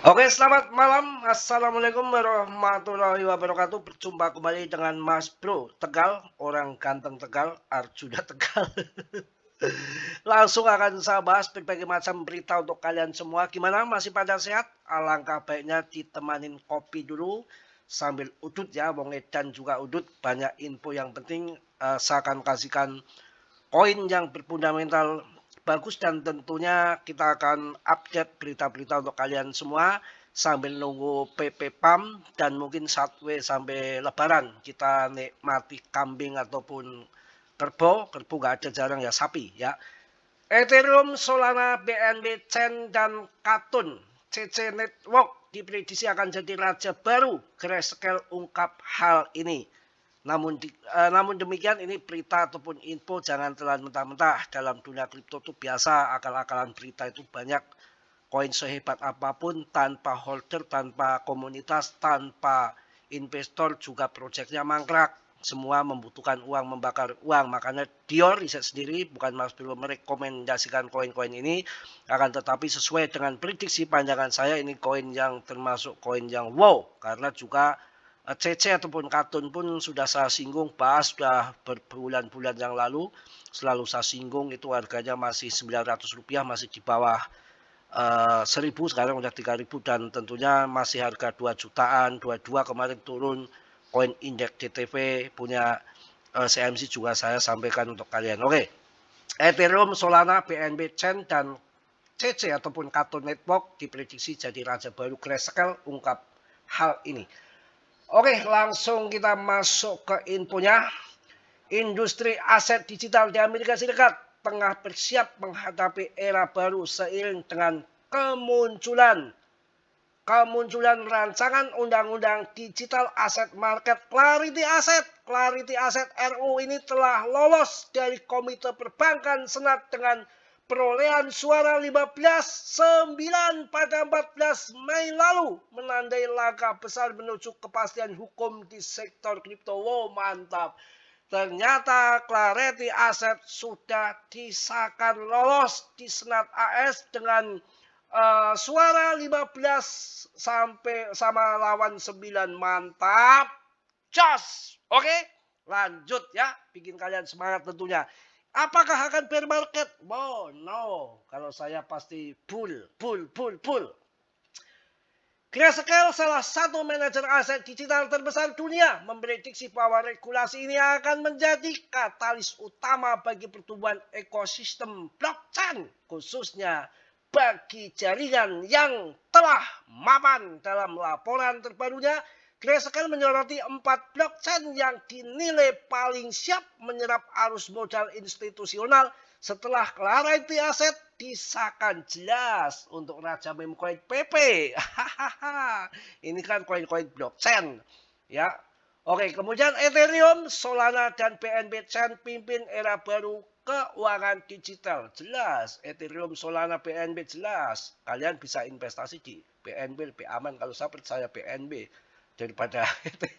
Oke, selamat malam. Assalamualaikum warahmatullahi wabarakatuh. Berjumpa kembali dengan Mas Bro Tegal, orang ganteng Tegal, Arjuna Tegal. Langsung akan saya bahas berbagai macam berita untuk kalian semua. Gimana? Masih pada sehat? Alangkah baiknya ditemanin kopi dulu sambil udut ya, Wong Edan juga udut. Banyak info yang penting. Saya akan kasihkan koin yang berfundamental bagus dan tentunya kita akan update berita-berita untuk kalian semua sambil nunggu PP PAM dan mungkin Satwe sampai Lebaran kita nikmati kambing ataupun kerbau, kerbau nggak ada jarang ya sapi ya. Ethereum, Solana, BNB Chain dan Katun CC Network diprediksi akan jadi raja baru. Grayscale ungkap hal ini. Namun demikian ini berita ataupun info jangan telan mentah-mentah. Dalam dunia kripto itu biasa akal-akalan berita itu banyak. Koin sehebat apapun tanpa holder, tanpa komunitas, tanpa investor juga proyeknya mangkrak. Semua membutuhkan uang, membakar uang. Makanya Dior riset sendiri, bukan Mas belum merekomendasikan koin-koin ini. Akan tetapi sesuai dengan prediksi panjangan saya, ini koin yang termasuk koin yang wow. Karena juga CC ataupun Katun pun sudah saya singgung, bahas sudah berbulan-bulan yang lalu. Selalu saya singgung itu harganya masih Rp900, masih di bawah 1.000, sekarang udah 3.000 dan tentunya masih harga 2 jutaan, 22 kemarin turun. Koin indeks DTV punya CMC juga saya sampaikan untuk kalian. Oke. Ethereum, Solana, BNB Chain dan CC ataupun Katun Network diprediksi jadi raja baru. Grayscale ungkap hal ini. Oke, langsung kita masuk ke infonya. Industri aset digital di Amerika Serikat tengah bersiap menghadapi era baru seiring dengan kemunculan rancangan undang-undang digital asset market Clarity Asset RU ini telah lolos dari Komite Perbankan Senat dengan perolehan suara 15-9 pada 14 Mei lalu, menandai langkah besar menuju kepastian hukum di sektor kripto. Wow, mantap. Ternyata Clarity Asset sudah disahkan lolos di Senat AS dengan suara 15 sampai sama lawan 9. Mantap. Jos. Oke, lanjut ya. Bikin kalian semangat tentunya. Apakah akan bear market? Oh no. Kalau saya pasti bull. Grayscale, salah satu manajer aset digital terbesar dunia, memprediksi bahwa regulasi ini akan menjadi katalis utama bagi pertumbuhan ekosistem blockchain, khususnya bagi jaringan yang telah mapan. Dalam laporan terbarunya, Grayscale menyoroti 4 blockchain yang dinilai paling siap menyerap arus modal institusional setelah Clarity Asset disahkan jelas untuk raja meme coin PP. Ini kan koin-koin blockchain ya. Oke, kemudian Ethereum, Solana dan BNB Chain pimpin era baru keuangan digital. Jelas, Ethereum, Solana, BNB jelas. Kalian bisa investasi di BNB lebih aman kalau saya percaya BNB daripada ETH.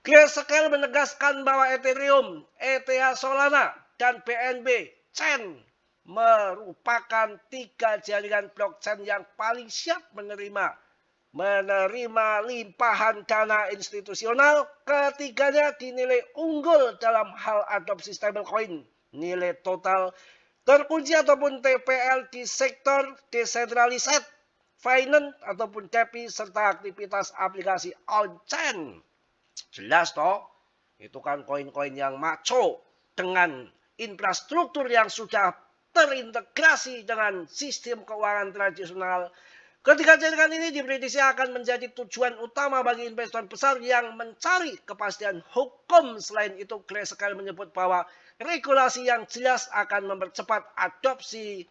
Grayscale menegaskan bahwa Ethereum, ETH, Solana dan BNB Chain merupakan 3 jaringan blockchain yang paling siap menerima limpahan dana institusional. Ketiganya dinilai unggul dalam hal adopsi stablecoin. Nilai total terkunci ataupun TPL di sektor decentralized finance ataupun DeFi serta aktivitas aplikasi on-chain. Jelas toh, itu kan koin-koin yang maco dengan infrastruktur yang sudah terintegrasi dengan sistem keuangan tradisional. Ketiga jaringan ini diprediksi akan menjadi tujuan utama bagi investor besar yang mencari kepastian hukum. Selain itu, Grayscale menyebut bahwa regulasi yang jelas akan mempercepat adopsi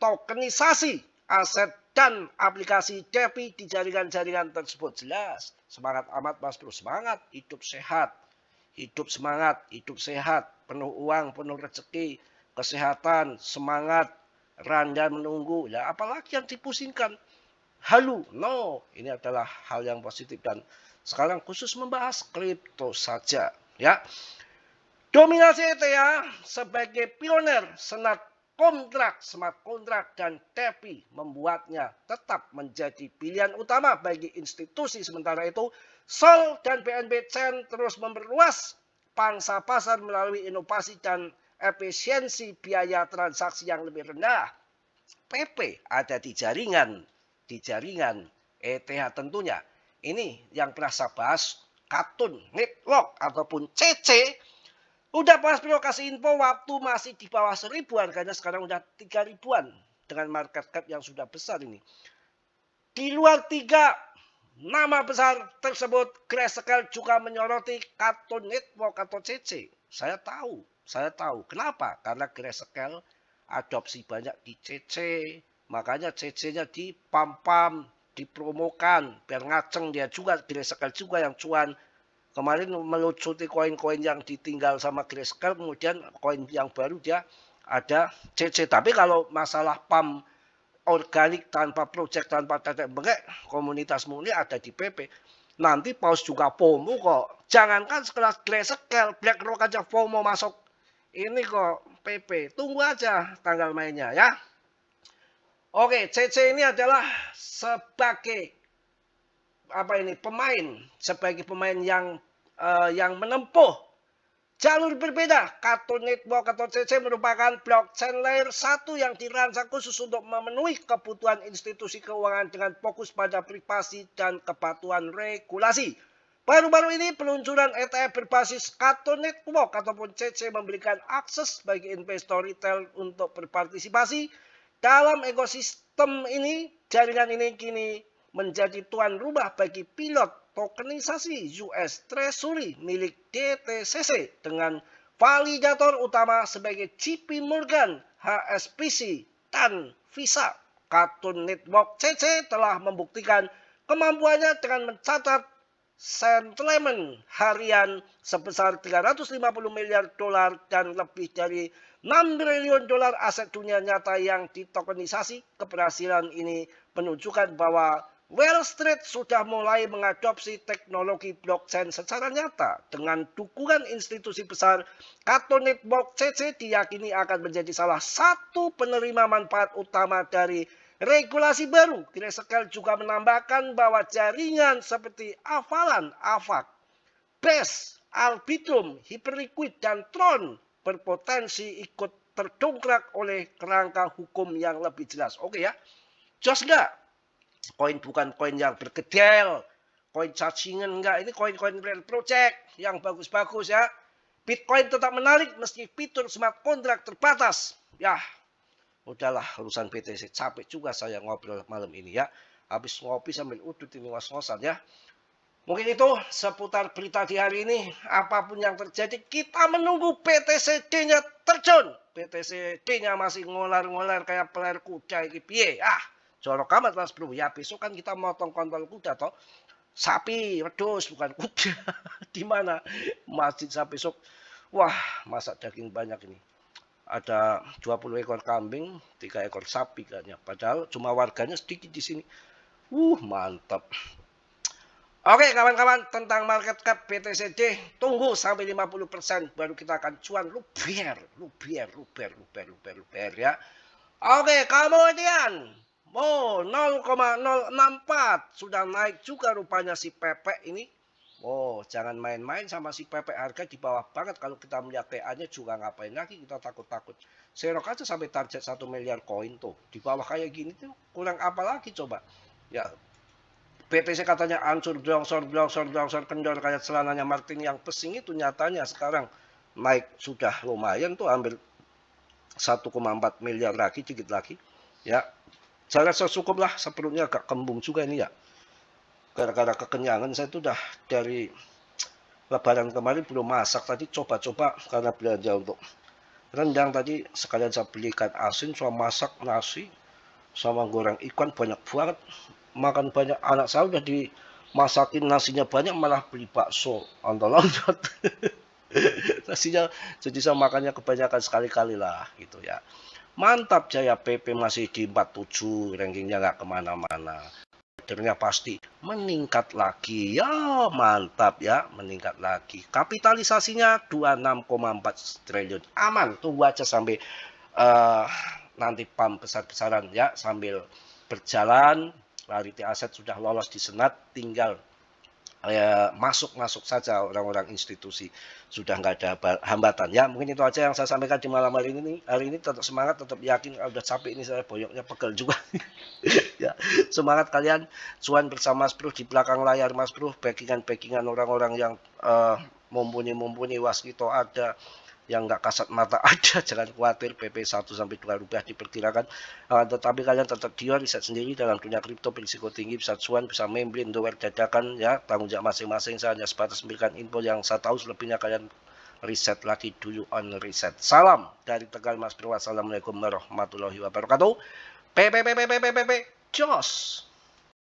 tokenisasi aset dan aplikasi DeFi di jaringan-jaringan tersebut. Jelas, semangat amat Mas Bro, semangat, hidup sehat, hidup semangat, hidup sehat, penuh uang, penuh rezeki, kesehatan, semangat. Randa menunggu, ya apalagi yang dipusingkan. Halu, no, ini adalah hal yang positif dan sekarang khusus membahas kripto saja, ya. Dominasi ETH sebagai pioner Senat kontrak, smart kontrak, dan TEPI membuatnya tetap menjadi pilihan utama bagi institusi. Sementara itu, Sol dan BNB Chain terus memperluas pangsa pasar melalui inovasi dan efisiensi biaya transaksi yang lebih rendah. PP ada di jaringan ETH tentunya. Ini yang pernah saya bahas, Cartoon Network ataupun CC. Udah Mas Bro kasih info waktu masih di bawah 1.000 harganya, sekarang udah 3.000-an dengan market cap yang sudah besar ini. Di luar 3 nama besar tersebut, Grayscale juga menyoroti Cartoon Network atau CC. Saya tahu. Kenapa? Karena Grayscale adopsi banyak di CC. Makanya CC-nya dipam-pam, dipromokan. Biar ngaceng dia juga, Grayscale juga yang cuan. Kemarin melucuti koin-koin yang ditinggal sama Grayscale, kemudian koin yang baru dia ada CC. Tapi kalau masalah pam organik tanpa project, tanpa tetek bengek, komunitas murni ada di PP. Nanti paus juga FOMO kok. Jangankan sekelas Grayscale, BlackRock aja FOMO masuk. Ini kok PP. Tunggu aja tanggal mainnya ya. Oke, CC ini adalah sebagai sebagai pemain yang menempuh jalur berbeda. Cartoon Network atau CC merupakan blockchain layer 1 yang dirancang khusus untuk memenuhi kebutuhan institusi keuangan dengan fokus pada privasi dan kepatuhan regulasi. Baru-baru ini peluncuran ETF berbasis Cartoon Network ataupun CC memberikan akses bagi investor retail untuk berpartisipasi dalam ekosistem ini. Jaringan ini kini menjadi tuan rumah bagi pilot tokenisasi US Treasury milik DTCC dengan validator utama sebagai JP Morgan, HSBC, dan Visa. Cartoon Network CC telah membuktikan kemampuannya dengan mencatat settlement harian sebesar 350 miliar dolar dan lebih dari 6 triliun dolar aset dunia nyata yang ditokenisasi. Keberhasilan ini menunjukkan bahwa Wall Street sudah mulai mengadopsi teknologi blockchain secara nyata. Dengan dukungan institusi besar, Cartoon Network CC diyakini akan menjadi salah satu penerima manfaat utama dari regulasi baru. Grayscale juga menambahkan bahwa jaringan seperti Avalanche, AVAX, BASE, Arbitrum, Hyperliquid, dan Tron berpotensi ikut terdongkrak oleh kerangka hukum yang lebih jelas. Oke ya, jos nggak? Koin bukan koin yang bergedel, koin cacingan enggak, ini koin-koin real project yang bagus-bagus ya. Bitcoin tetap menarik meski fitur smart contract terbatas. Ya, udahlah urusan BTC, capek juga saya ngobrol malam ini ya. Habis ngopi sambil udut ini ngos-ngosan ya. Mungkin itu seputar berita di hari ini. Apapun yang terjadi, kita menunggu BTCD-nya terjun. BTCD-nya masih ngolar-ngolar kayak peler kuda ini piye. Jorok amat Mas Bro. Ya besok kan kita motong kontol kuda toh. Sapi, wedus bukan kuda. Di mana masjid saya besok. Wah, masak daging banyak ini. Ada 20 ekor kambing, 3 ekor sapi kayaknya. Padahal cuma warganya sedikit di sini. Mantap. Oke kawan-kawan, tentang market cap BTCD, tunggu sampai 50% baru kita akan cuan luber ya. Oke, kemudian 0,064 sudah naik juga rupanya si Pepe ini. Jangan main-main sama si Pepe, harga di bawah banget. Kalau kita melihat TA-nya juga ngapain lagi kita takut-takut. Serok aja sampai target 1 miliar koin tuh. Di bawah kayak gini tuh kurang apa lagi coba. Ya, BTC katanya hancur, blongsor, kendor kayak celananya Martin yang pesing itu, nyatanya sekarang naik sudah lumayan tuh, ambil 1,4 miliar lagi, dikit lagi. Ya, saya rasa cukup lah, seperutnya agak kembung juga ini ya. Gara-gara kekenyangan saya tuh udah dari lebaran kemarin belum masak, tadi coba-coba karena belanja untuk rendang tadi, sekalian saya belikan asin, sama masak nasi, sama goreng ikan banyak banget. Makan banyak, anak saya udah dimasakin nasinya banyak, malah beli bakso ontol-ontot. Nasinya jadi saya makannya kebanyakan sekali-kali lah gitu ya. Mantap, Jaya PP masih di 47, rankingnya nggak kemana-mana. Ordernya pasti meningkat lagi ya, mantap ya, meningkat lagi. Kapitalisasinya 26,4 triliun, aman. Tunggu aja sampai nanti pump besar-besaran ya, sambil berjalan. Larity Asset sudah lolos di Senat, tinggal masuk saja orang-orang institusi, sudah nggak ada hambatan ya. Mungkin itu aja yang saya sampaikan di malam hari ini. Hari ini tetap semangat, tetap yakin. Udah capek ini saya, boyoknya pegel juga. Ya, semangat kalian, cuan bersama Mas Bro di belakang layar Mas Bro, backingan orang-orang yang mumpuni waskito ada, yang nggak kasat mata ada. Jangan khawatir, PP 1 sampai 2 rupiah diperkirakan. Tetapi kalian tetap dia riset sendiri dalam dunia kripto, berisiko tinggi, bisa cuan, bisa memblin, doer dadakan ya, tanggung jawab masing-masing. Saya hanya sebatas memberikan info yang saya tahu, selebihnya kalian riset lagi dulu on riset. Salam dari Tegal Mas Bro. Wassalamualaikum warahmatullahi wabarakatuh. Jos.